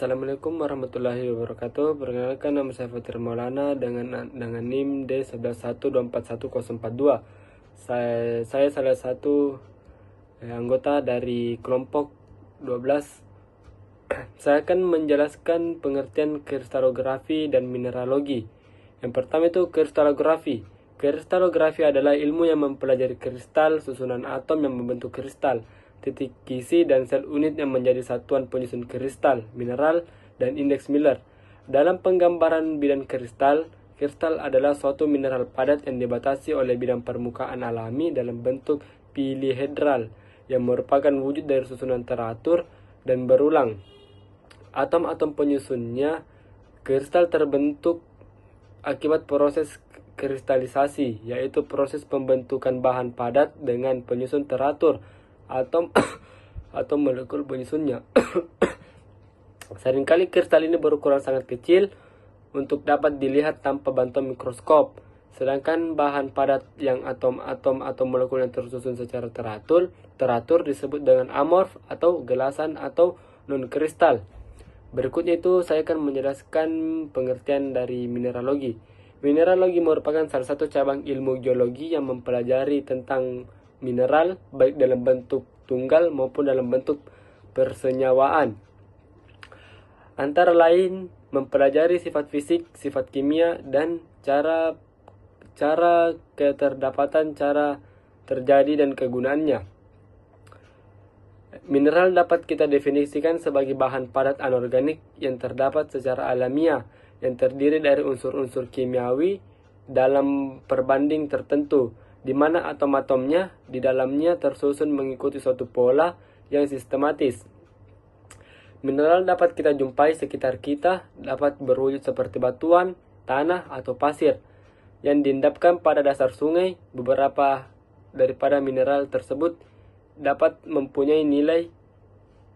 Assalamualaikum warahmatullahi wabarakatuh. Perkenalkan, nama saya Fatir Maulana dengan NIM D111241042. Saya salah satu anggota dari kelompok 12. Saya akan menjelaskan pengertian kristalografi dan mineralogi. Yang pertama itu kristalografi. Kristalografi adalah ilmu yang mempelajari kristal, susunan atom yang membentuk kristal, titik kisi dan sel unit yang menjadi satuan penyusun kristal, mineral, dan indeks Miller. Dalam penggambaran bidang kristal, kristal adalah suatu mineral padat yang dibatasi oleh bidang permukaan alami dalam bentuk pilihedral yang merupakan wujud dari susunan teratur dan berulang. Atom-atom penyusunnya, kristal terbentuk akibat proses kristalisasi, yaitu proses pembentukan bahan padat dengan penyusun teratur atom atau molekul penyusunnya. Seringkali kristal ini berukuran sangat kecil untuk dapat dilihat tanpa bantuan mikroskop, sedangkan bahan padat yang atom-atom atau molekul yang tersusun secara teratur disebut dengan amorf atau gelasan atau non-kristal. Berikutnya itu saya akan menjelaskan pengertian dari mineralogi. Mineralogi merupakan salah satu cabang ilmu geologi yang mempelajari tentang mineral, baik dalam bentuk tunggal maupun dalam bentuk persenyawaan. Antara lain, mempelajari sifat fisik, sifat kimia, dan cara keterdapatan, cara terjadi, dan kegunaannya. Mineral dapat kita definisikan sebagai bahan padat anorganik yang terdapat secara alamiah, yang terdiri dari unsur-unsur kimiawi dalam perbanding tertentu, di mana atom-atomnya di dalamnya tersusun mengikuti suatu pola yang sistematis. Mineral dapat kita jumpai sekitar kita, dapat berwujud seperti batuan, tanah, atau pasir yang diendapkan pada dasar sungai. Beberapa daripada mineral tersebut dapat mempunyai nilai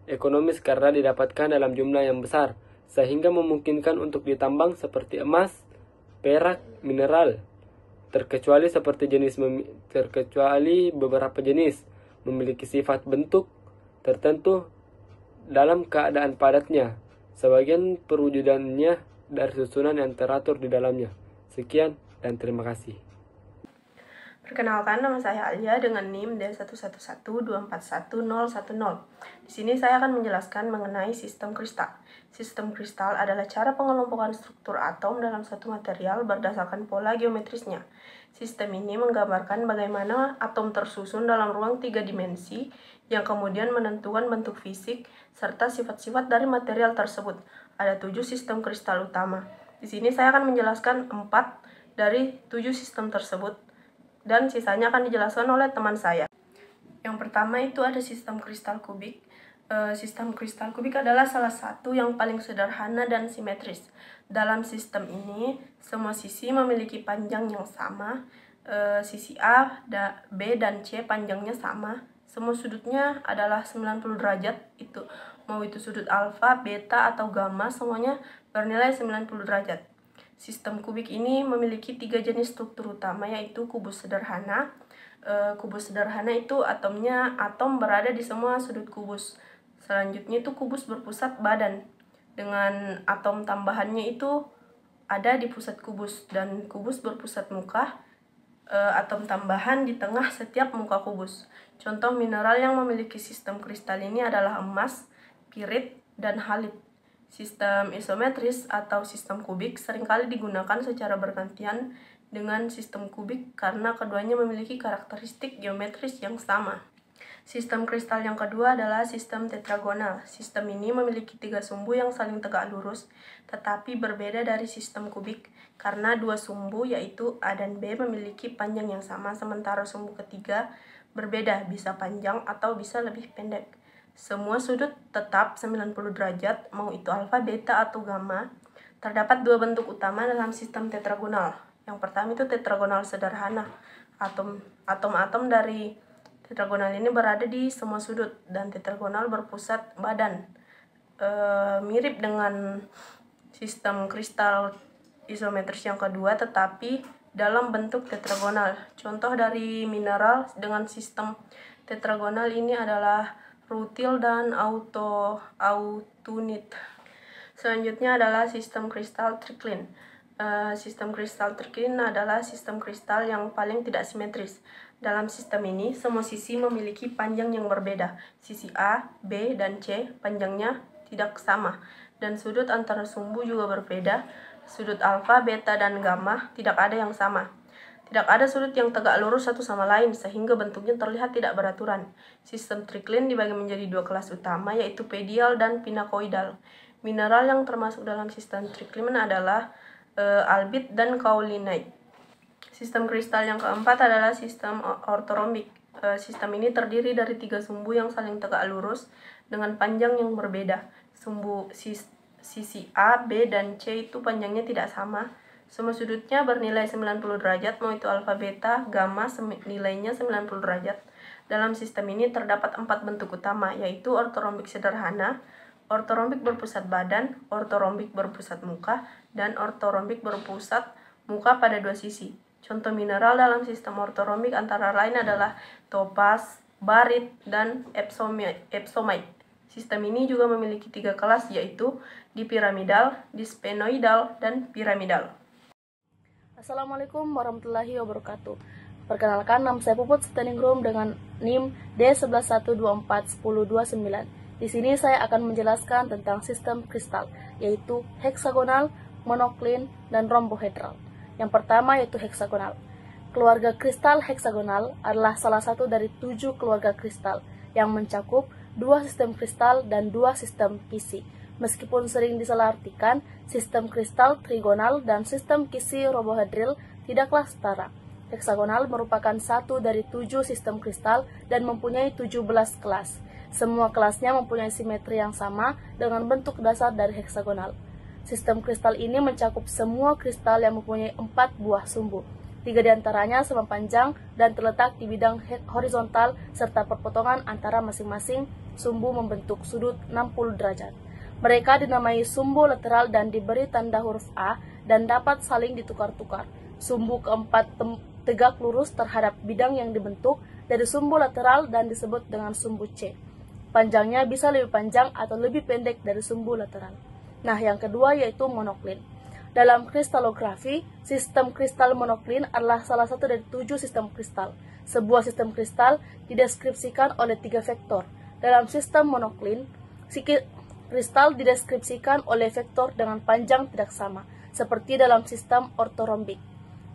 ekonomis karena didapatkan dalam jumlah yang besar, sehingga memungkinkan untuk ditambang seperti emas, perak, mineral, terkecuali beberapa jenis memiliki sifat bentuk tertentu dalam keadaan padatnya. Sebagian perwujudannya dari susunan yang teratur di dalamnya. Sekian dan terima kasih. Perkenalkan, nama saya Alia dengan NIM D111241010. Di sini saya akan menjelaskan mengenai sistem kristal. Sistem kristal adalah cara pengelompokan struktur atom dalam satu material berdasarkan pola geometrisnya. Sistem ini menggambarkan bagaimana atom tersusun dalam ruang 3 dimensi yang kemudian menentukan bentuk fisik serta sifat-sifat dari material tersebut. Ada 7 sistem kristal utama. Di sini saya akan menjelaskan 4 dari 7 sistem tersebut, dan sisanya akan dijelaskan oleh teman saya. Yang pertama itu ada sistem kristal kubik. Sistem kristal kubik adalah salah satu yang paling sederhana dan simetris. Dalam sistem ini, semua sisi memiliki panjang yang sama. Sisi A, B, dan C panjangnya sama. Semua sudutnya adalah 90 derajat. Mau itu sudut alfa, beta, atau gamma, semuanya bernilai 90 derajat. Sistem kubik ini memiliki 3 jenis struktur utama, yaitu kubus sederhana. Kubus sederhana itu atom berada di semua sudut kubus. Selanjutnya itu kubus berpusat badan, dengan atom tambahannya itu ada di pusat kubus, dan kubus berpusat muka, atom tambahan di tengah setiap muka kubus. Contoh mineral yang memiliki sistem kristal ini adalah emas, pirit, dan halit. Sistem isometris atau sistem kubik seringkali digunakan secara bergantian dengan sistem kubik karena keduanya memiliki karakteristik geometris yang sama. Sistem kristal yang kedua adalah sistem tetragonal. Sistem ini memiliki 3 sumbu yang saling tegak lurus, tetapi berbeda dari sistem kubik karena 2 sumbu yaitu A dan B memiliki panjang yang sama, sementara sumbu ketiga berbeda, bisa panjang atau bisa lebih pendek. Semua sudut tetap 90 derajat, mau itu alfa, beta, atau gamma. Terdapat 2 bentuk utama dalam sistem tetragonal. Yang pertama itu tetragonal sederhana. Atom-atom dari tetragonal ini berada di semua sudut, dan tetragonal berpusat badan. Mirip dengan sistem kristal isometris yang kedua, tetapi dalam bentuk tetragonal. Contoh dari mineral dengan sistem tetragonal ini adalah rutil dan autunit. Selanjutnya adalah sistem kristal tricline. Sistem kristal tricline adalah sistem kristal yang paling tidak simetris. Dalam sistem ini, semua sisi memiliki panjang yang berbeda. Sisi A, B, dan C panjangnya tidak sama, dan sudut antara sumbu juga berbeda. Sudut alfa, beta, dan gamma tidak ada yang sama. Tidak ada sudut yang tegak lurus satu sama lain, sehingga bentuknya terlihat tidak beraturan. Sistem tricline dibagi menjadi dua kelas utama, yaitu pedial dan pinakoidal. Mineral yang termasuk dalam sistem tricline adalah albit dan kaolinite. Sistem kristal yang keempat adalah sistem ortorombik. Sistem ini terdiri dari 3 sumbu yang saling tegak lurus dengan panjang yang berbeda. Sisi A, B, dan C itu panjangnya tidak sama. Semua sudutnya bernilai 90 derajat, mau itu alfa, beta, gamma nilainya 90 derajat. Dalam sistem ini terdapat 4 bentuk utama, yaitu ortorombik sederhana, ortorombik berpusat badan, ortorombik berpusat muka, dan ortorombik berpusat muka pada 2 sisi. Contoh mineral dalam sistem ortorombik antara lain adalah topaz, barit, dan epsomite. Sistem ini juga memiliki 3 kelas, yaitu dipiramidal, disphenoidal, dan piramidal. Assalamualaikum warahmatullahi wabarakatuh. Perkenalkan, nama saya Puput Steningrum dengan NIM D1112410229. Di sini saya akan menjelaskan tentang sistem kristal, yaitu heksagonal, monoklin, dan rombohedral. Yang pertama yaitu heksagonal. Keluarga kristal heksagonal adalah salah satu dari 7 keluarga kristal yang mencakup 2 sistem kristal dan 2 sistem kisi. Meskipun sering disalahartikan, sistem kristal trigonal dan sistem kisi rombohedral tidaklah setara. Heksagonal merupakan satu dari 7 sistem kristal dan mempunyai 17 kelas. Semua kelasnya mempunyai simetri yang sama dengan bentuk dasar dari heksagonal. Sistem kristal ini mencakup semua kristal yang mempunyai 4 buah sumbu. 3 diantaranya sama panjang dan terletak di bidang horizontal serta perpotongan antara masing-masing sumbu membentuk sudut 60 derajat. Mereka dinamai sumbu lateral dan diberi tanda huruf A dan dapat saling ditukar-tukar. Sumbu keempat tegak lurus terhadap bidang yang dibentuk dari sumbu lateral dan disebut dengan sumbu C. Panjangnya bisa lebih panjang atau lebih pendek dari sumbu lateral. Nah, yang kedua yaitu monoklin. Dalam kristalografi, sistem kristal monoklin adalah salah satu dari 7 sistem kristal. Sebuah sistem kristal dideskripsikan oleh 3 vektor. Dalam sistem monoklin, kristal dideskripsikan oleh vektor dengan panjang tidak sama, seperti dalam sistem ortorombik.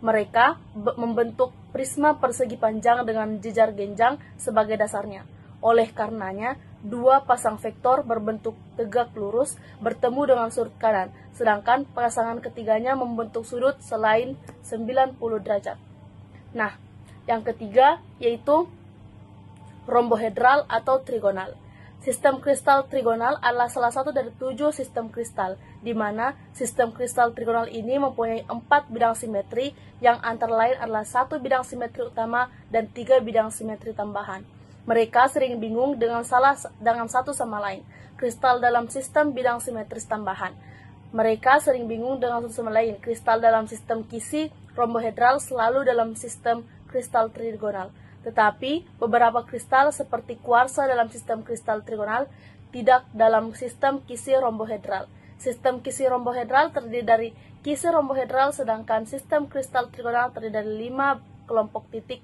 Mereka membentuk prisma persegi panjang dengan jejar genjang sebagai dasarnya. Oleh karenanya, 2 pasang vektor berbentuk tegak lurus bertemu dengan sudut kanan, sedangkan pasangan ketiganya membentuk sudut selain 90 derajat. Nah, yang ketiga yaitu rombohedral atau trigonal. Sistem kristal trigonal adalah salah satu dari 7 sistem kristal, di mana sistem kristal trigonal ini mempunyai 4 bidang simetri yang antara lain adalah 1 bidang simetri utama dan 3 bidang simetri tambahan. Mereka sering bingung dengan satu sama lain. Kristal dalam sistem bidang simetris tambahan. Mereka sering bingung dengan satu sama lain. Kristal dalam sistem kisi rombohedral selalu dalam sistem kristal trigonal. Tetapi beberapa kristal seperti kuarsa dalam sistem kristal trigonal tidak dalam sistem kisi rombohedral. Sistem kisi rombohedral terdiri dari kisi rombohedral, sedangkan sistem kristal trigonal terdiri dari 5 kelompok titik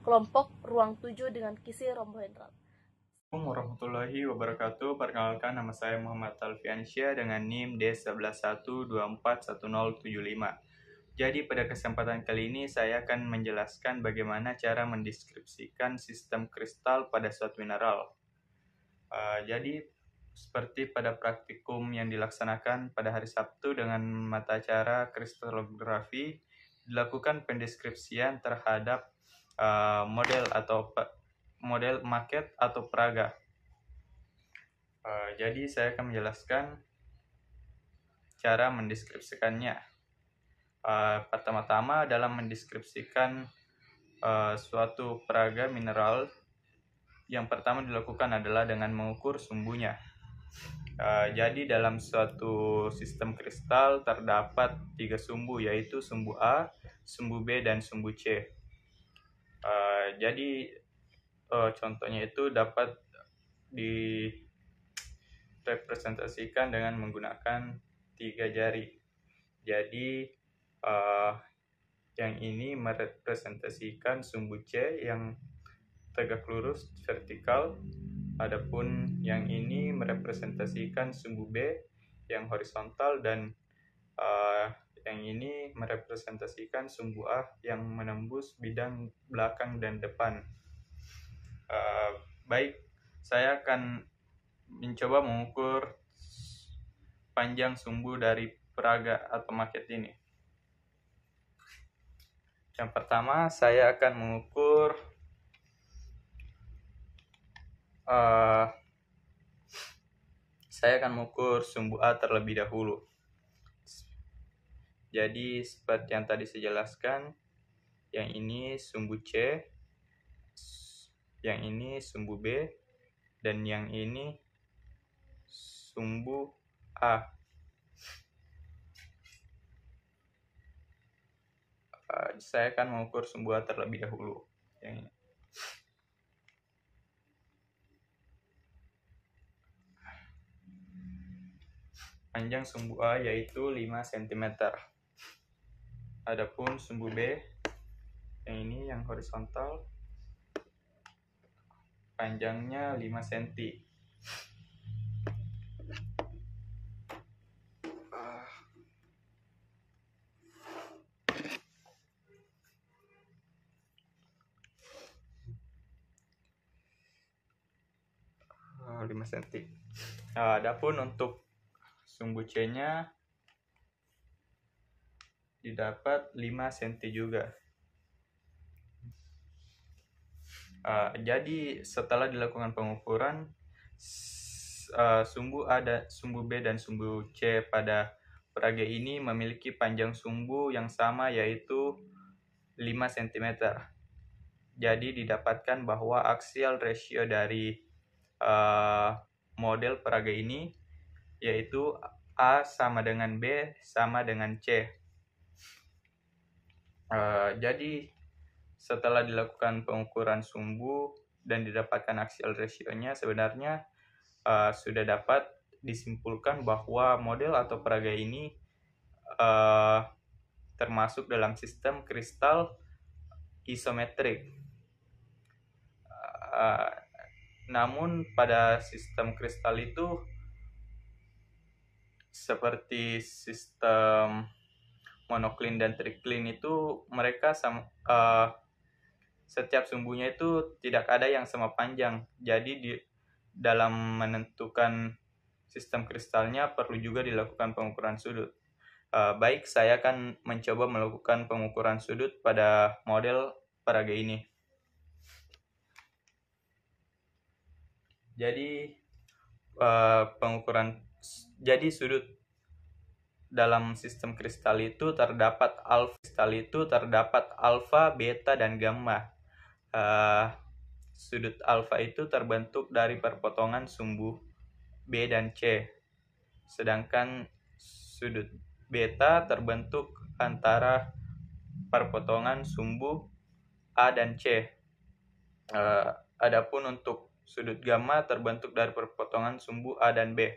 kelompok ruang 7 dengan kisi rombohedral. Assalamualaikum warahmatullahi wabarakatuh. Perkenalkan, nama saya Muhammad Alfiansyah dengan NIM D1112411075. Jadi pada kesempatan kali ini saya akan menjelaskan bagaimana cara mendeskripsikan sistem kristal pada suatu mineral. Jadi seperti pada praktikum yang dilaksanakan pada hari Sabtu dengan mata acara kristalografi, dilakukan pendeskripsian terhadap model maket atau peraga. Jadi saya akan menjelaskan cara mendeskripsikannya. Pertama-tama dalam mendeskripsikan suatu peraga mineral, yang pertama dilakukan adalah dengan mengukur sumbunya. Jadi dalam suatu sistem kristal terdapat 3 sumbu, yaitu sumbu A, sumbu B, dan sumbu C. Jadi contohnya itu dapat direpresentasikan dengan menggunakan 3 jari. Jadi yang ini merepresentasikan sumbu C yang tegak lurus vertikal, adapun yang ini merepresentasikan sumbu B yang horizontal, dan yang ini merepresentasikan sumbu A yang menembus bidang belakang dan depan. Baik, saya akan mencoba mengukur panjang sumbu dari peraga atau maket ini. Yang pertama, saya akan mengukur sumbu A terlebih dahulu. Jadi seperti yang tadi saya jelaskan, yang ini sumbu C, yang ini sumbu B, dan yang ini sumbu A. Saya akan mengukur sumbu A terlebih dahulu. Yang ini. Panjang sumbu A yaitu 5 cm. Adapun sumbu B, yang ini yang horizontal, panjangnya 5 cm. Adapun untuk sumbu C-nya didapat 5 cm juga. Jadi setelah dilakukan pengukuran sumbu A, sumbu B, dan sumbu C pada peraga ini memiliki panjang sumbu yang sama, yaitu 5 cm. Jadi didapatkan bahwa axial ratio dari model peraga ini yaitu A sama dengan B sama dengan C. Jadi setelah dilakukan pengukuran sumbu dan didapatkan axial ratio-nya, sebenarnya sudah dapat disimpulkan bahwa model atau peraga ini termasuk dalam sistem kristal isometrik. Namun pada sistem kristal itu seperti sistem monocline dan tricline itu mereka setiap sumbunya itu tidak ada yang sama panjang. Jadi dalam menentukan sistem kristalnya perlu juga dilakukan pengukuran sudut. Baik, saya akan mencoba melakukan pengukuran sudut pada model peraga ini. Jadi sudut dalam sistem kristal itu terdapat alfa, beta, dan gamma. Sudut alfa itu terbentuk dari perpotongan sumbu B dan C, sedangkan sudut beta terbentuk antara perpotongan sumbu A dan C. Adapun untuk sudut gamma terbentuk dari perpotongan sumbu A dan B.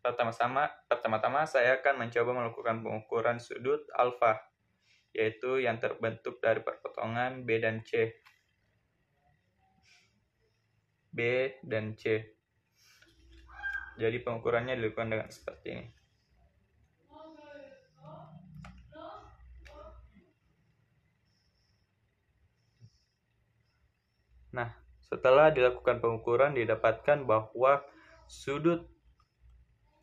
Pertama-tama saya akan mencoba melakukan pengukuran sudut alfa, yaitu yang terbentuk dari perpotongan B dan C. Jadi pengukurannya dilakukan dengan seperti ini. Nah, setelah dilakukan pengukuran didapatkan bahwa sudut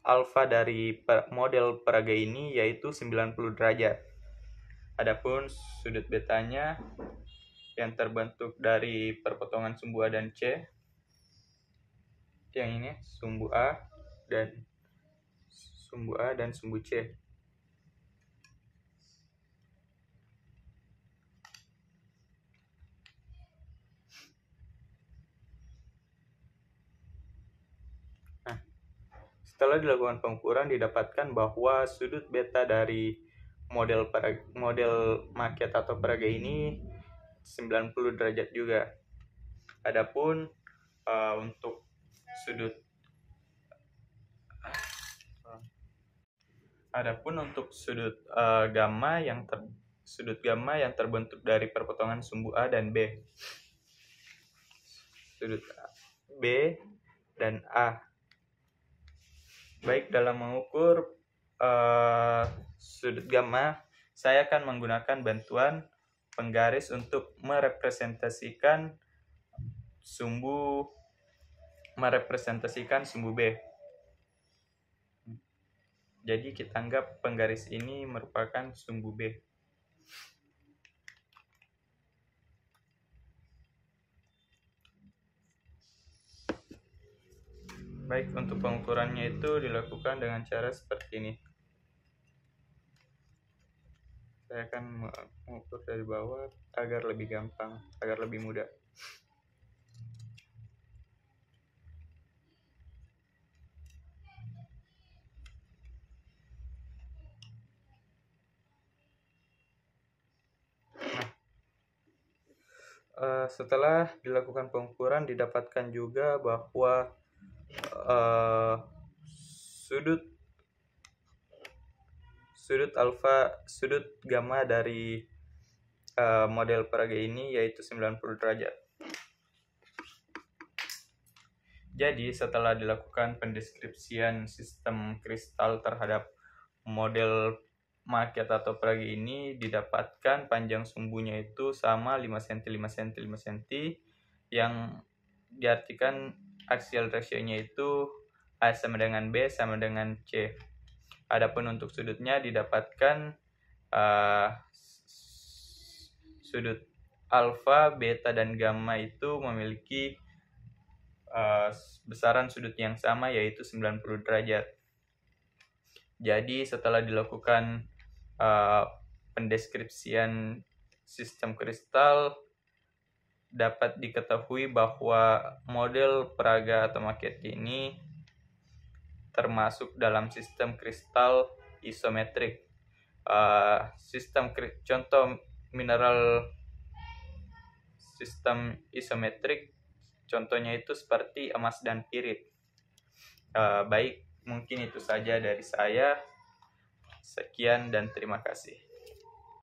alfa dari model peraga ini yaitu 90 derajat. Adapun sudut betanya yang terbentuk dari perpotongan sumbu A dan C, yang ini sumbu A dan sumbu C. Nah, setelah dilakukan pengukuran didapatkan bahwa sudut beta dari model maket atau peraga ini 90 derajat juga. Adapun untuk sudut Adapun untuk sudut gamma yang terbentuk dari perpotongan sumbu A dan B. Sudut B dan A. Baik, dalam mengukur sudut gamma, saya akan menggunakan bantuan penggaris untuk merepresentasikan sumbu B. Jadi kita anggap penggaris ini merupakan sumbu B. Baik, untuk pengukurannya itu dilakukan dengan cara seperti ini. Saya akan mengukur dari bawah agar lebih gampang, agar lebih mudah. Setelah dilakukan pengukuran, didapatkan juga bahwa sudut gamma dari model peraga ini yaitu 90 derajat. Jadi setelah dilakukan pendeskripsian sistem kristal terhadap model maket atau peraga ini, didapatkan panjang sumbunya itu sama 5 cm, 5 cm, 5 cm, yang diartikan axial ratio-nya itu A sama dengan B sama dengan C. Adapun untuk sudutnya didapatkan sudut alfa, beta, dan gamma itu memiliki besaran sudut yang sama yaitu 90 derajat. Jadi setelah dilakukan pendeskripsian sistem kristal, dapat diketahui bahwa model peraga atau maket ini termasuk dalam sistem kristal isometrik. Contoh mineral sistem isometrik, contohnya itu seperti emas dan pirit. Baik, mungkin itu saja dari saya. Sekian dan terima kasih.